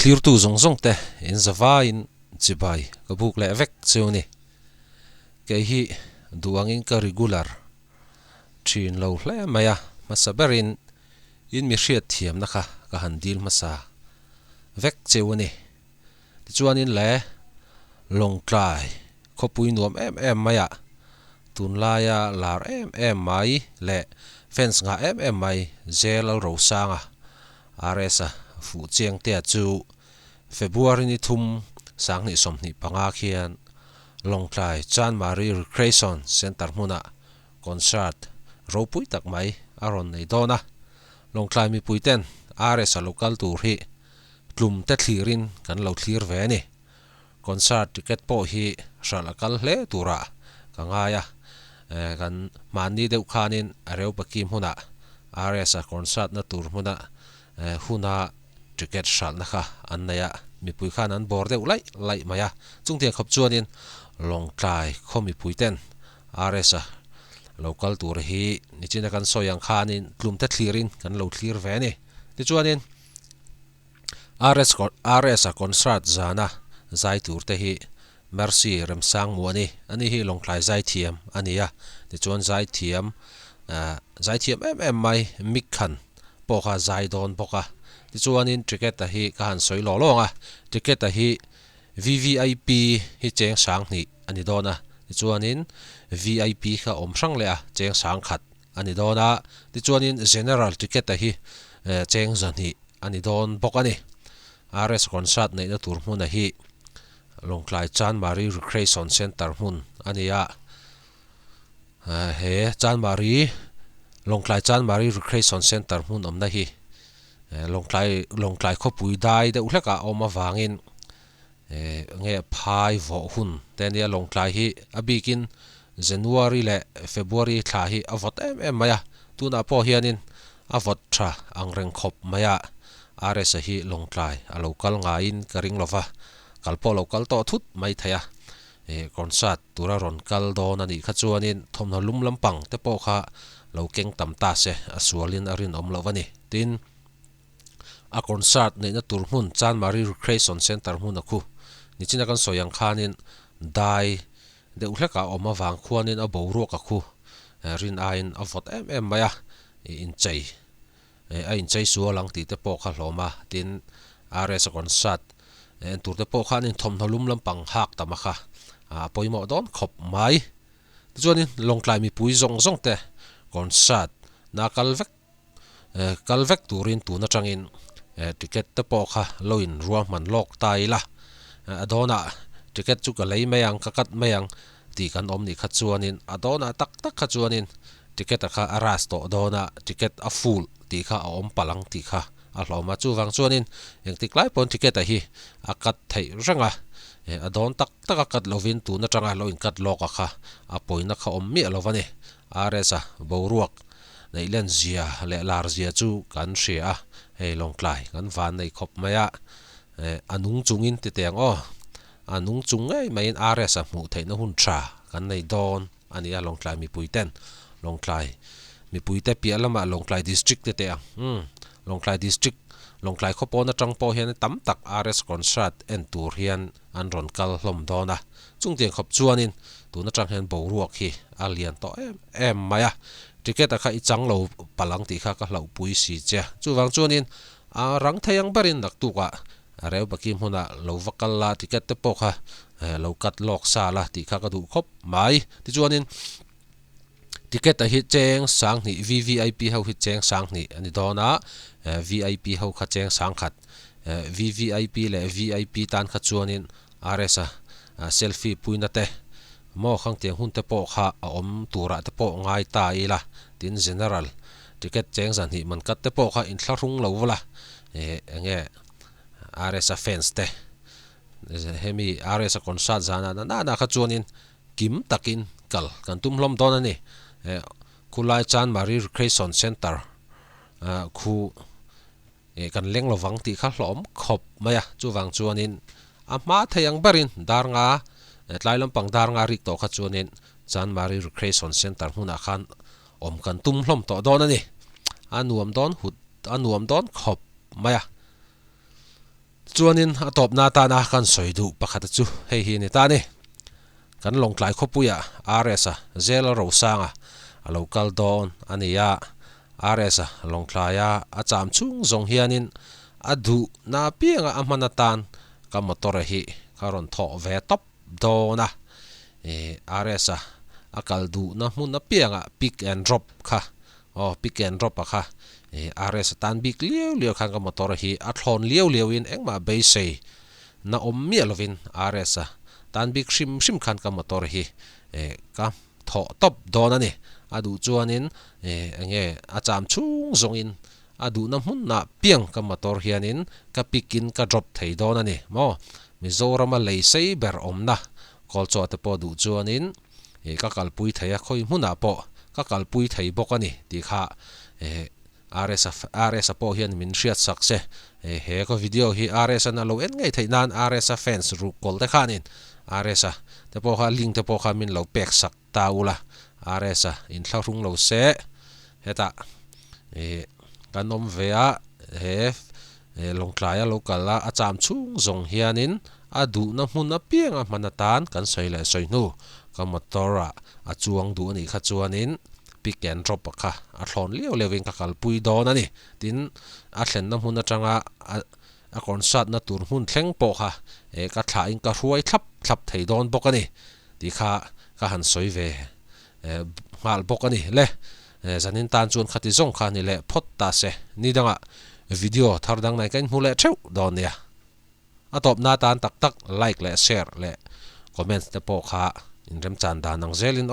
clear tu zong te in zawa in chibai ka buk le vek chuni ke hi duangin ka regular thin lo hle maya masaberin in mi hriat thiam na kha ka han dil masa vek chewani chuanin le Lawngtlai khopui nuam em maya tunlaya lar em mai le fence nga em mai zel ro sanga aresa fu chiang te chu February ni thum sang ni som ni panga khian Lawngtlai Chan Marie Recreation Center huna concert ro pui tak mai aron nei dona Lawngtlai mi puiten aresa local tur hi tlum te thlirin kan lo thlir ve ni concert ticket po hi shalakal hle tura kangaya kan mani deuh khanin areu pakim huna aresa concert na tur huna huna ticket shal na kha annaya mi pui khan an bor deuh lai maya chungtiang khop chuanin Lawngtlai khomi puiten aresa local tur hi nichina kan soyang khanin tlum te thlirin kan lo thlir ve ni ti chuanin aresa concert zana zai tur te hi mercy rem sang muani ani hi Lawngtlai zai thiam ania ti chuan zai thiam em mai mik khan poka zai don poka ti chuanin ticket a hi ka han soi lo longa ticket a hi VVIP hi cheng sang ni ani dona ti chuanin VIP kha om sang le a cheng sang khat ani dona ti chuanin general ticket a hi cheng zan hi ani don pokani RS concert nei na tur hmun a hi Lawngtlai Chan Marie Recreation Center hmun ania he Lawngtlai Chan Marie Recreation Center hmun omna hi Lawngtlai khopui dai de uleka oma wangin nge phai vo hun tenia Lawngtlai hi abikin January le February thla hi avot em maya tuna po hianin avot tha angreng khop maya RS hi Lawngtlai a local nga in karing lova kalpo local to thut mai thaya concert tura ron kal don ani kha chuanin thomna lum lampang te po kha lo keng tam ta se asualin arin om lovani tin a concert nei na tur hmun Chan Marie Recreation Center hmun a khu nichina kan soyang khanin dai de uhleka oma wang khuanin a boru ka khu rin ain avot em maya in chei in chei sualang ti te po kha hloma tin RS concert en tur te po khanin thomna lum lampang hak tamakha poimo don khop mai chuanin Lawngtlai mi pui zong te concert na kalvek turin tuna tangin ticket te po kha loin ruam man Lawngtlai la adona ticket chu ka lei mayang kakat mayang ti kan om ni kha chuanin adona tak kha chuanin ticket kha aras to dona ticket a full ti kha a om palang ti kha a hloma chu wang chuanin eng tiklai pon ticket a hi akat thei ranga adon tak kat lovin tu na tanga loin kat loka kha a poina kha om mi lovani aresa boruak neilen zia le lar zia chu kan hria hei Lawngtlai kan van nei khop maya anung chungin ti teng anung chung ngai main RS a mu theina hun tha kan nei don ania Lawngtlai mi puiten Lawngtlai mi puite pialama Lawngtlai district te Lawngtlai district Lawngtlai khopona tangpo hian tam tak RS concert en tur hian an ron kal hlom dona chungtiang khop chuanin tuna tang hian boruak hi alian to em maya ticket a kha ichang lo palang ti kha ka hlau pui si che chuwang chuanin a rang thayang barin nak tuka areu bakim huna lo vakal la ticket te pokha lo kat lok sa la ti kha ka du khop mai ti chuanin ticket a hi cheng sang ni VVIP ho hi cheng sang ni ani dona VIP ho kha cheng sang khat VVIP le VIP tan kha chuanin RS selfie puina te mo khang tiang hun te po kha a om tura te po ngai ta ila tin general ticket cheng zan hi man kat te po kha in thlarung lo wala nge RS fans te hemi RS concert zana na kha chuanin kim takin kal kan tum hlom don ani Kulai Chan Marie Recreation Center khu kan leng lovang ti kha hlom khop maya chuwang chuanin a ma thayang barin dar nga tlai lampang dar nga rik to kha chuanin Chan Marie Recreation Center huna khan om kan tum hlom to don ani anuam don khop maya chuanin atop na ta na kan soidu pakhat chu hei hi ni ta ni kan Lawngtlai khopuya RS a zel ro sanga a local don ania RS a Lawngtlai a cham chung zong hianin adu na pianga amanatan ka motor hi karon tho ve top dona RS a akaldu na mun na pianga pick and drop kha pick and drop kha RS tan big liu khan ka motor hi a thlon liu in engma be sei na mi lovin RS a tan big shim khan ka motor hi ka tho top dona ni adu chuanin nge a cham chung zong in adu na mun na piang ka motor hianin ka pikin ka drop thei dona ni mo Mizoram a lei sei ber omna kol cho te po du chuanin ka kalpui theia khoi hmuna po ka kalpui thei bokani ti kha RS po hian min riat sakse he ko video hi RS na lo en ngai theinan RS fans ru kol te khanin RS te po kha link te po kha min lo pek sak taula RS in thlarung lo se heta kanom vea he Lawngtlai local a cham chung zong hianin adu na hmun a pianga manatan kan soile soinu ka motora a chuang du ani kha chuanin pick and drop kha a thlon lewin ka kalpui don ani tin a thlen na hmun atanga a concert na tur hmun thleng po kha ka thla in ka hruai thlap thei don bokani ti kha ka han soi ve mal bokani le zanin tan chuan khati zong kha ni le phot ta se ni danga video thar dang nai kan hule theu don ya atop na tan tak like le share le comments te po kha in rem chan da nang zelin